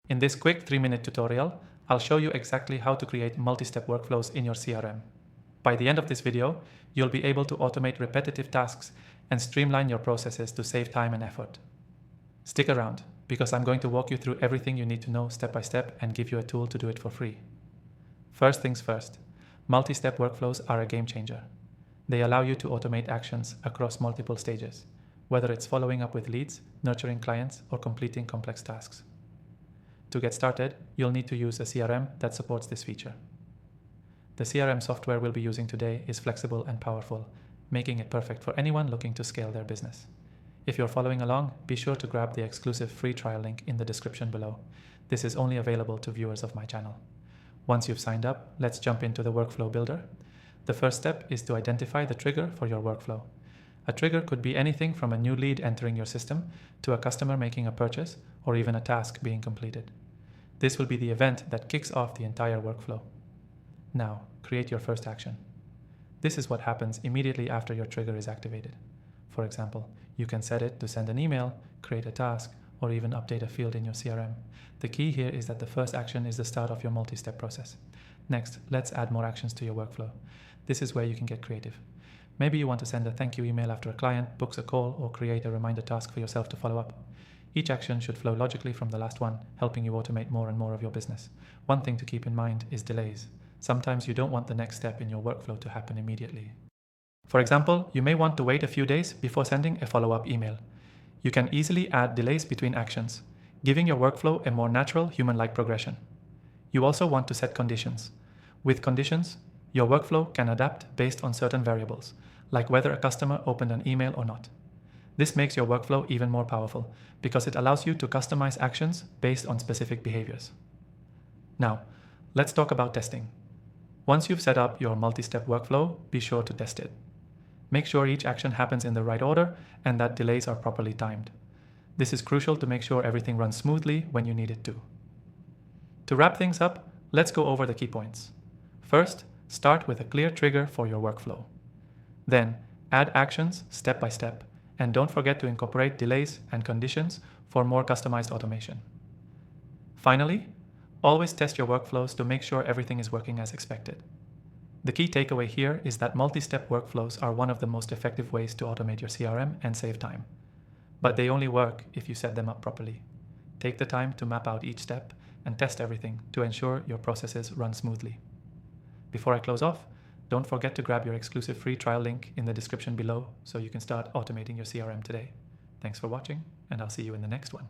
In this quick 3-minute tutorial, I'll show you exactly how to create multi-step workflows in your CRM. By the end of this video, you'll be able to automate repetitive tasks and streamline your processes to save time and effort. Stick around, because I'm going to walk you through everything you need to know step by step and give you a tool to do it for free. First things first, multi-step workflows are a game changer. They allow you to automate actions across multiple stages, whether it's following up with leads, nurturing clients, or completing complex tasks. To get started, you'll need to use a CRM that supports this feature. The CRM software we'll be using today is flexible and powerful, making it perfect for anyone looking to scale their business. If you're following along, be sure to grab the exclusive free trial link in the description below. This is only available to viewers of my channel. Once you've signed up, let's jump into the workflow builder. The first step is to identify the trigger for your workflow. A trigger could be anything from a new lead entering your system to a customer making a purchase or even a task being completed. This will be the event that kicks off the entire workflow. Now, create your first action. This is what happens immediately after your trigger is activated. For example, you can set it to send an email, create a task, or even update a field in your CRM. The key here is that the first action is the start of your multi-step process. Next, let's add more actions to your workflow. This is where you can get creative. Maybe you want to send a thank you email after a client books a call or create a reminder task for yourself to follow up. Each action should flow logically from the last one, helping you automate more and more of your business. One thing to keep in mind is delays. Sometimes you don't want the next step in your workflow to happen immediately. For example, you may want to wait a few days before sending a follow-up email. You can easily add delays between actions, giving your workflow a more natural, human-like progression. You also want to set conditions. With conditions, your workflow can adapt based on certain variables, like whether a customer opened an email or not. This makes your workflow even more powerful because it allows you to customize actions based on specific behaviors. Now, let's talk about testing. Once you've set up your multi-step workflow, be sure to test it. Make sure each action happens in the right order and that delays are properly timed. This is crucial to make sure everything runs smoothly when you need it to. To wrap things up, let's go over the key points. First, start with a clear trigger for your workflow. Then, add actions step by step, and don't forget to incorporate delays and conditions for more customized automation. Finally, always test your workflows to make sure everything is working as expected. The key takeaway here is that multi-step workflows are one of the most effective ways to automate your CRM and save time. But they only work if you set them up properly. Take the time to map out each step and test everything to ensure your processes run smoothly. Before I close off, don't forget to grab your exclusive free trial link in the description below so you can start automating your CRM today. Thanks for watching, and I'll see you in the next one.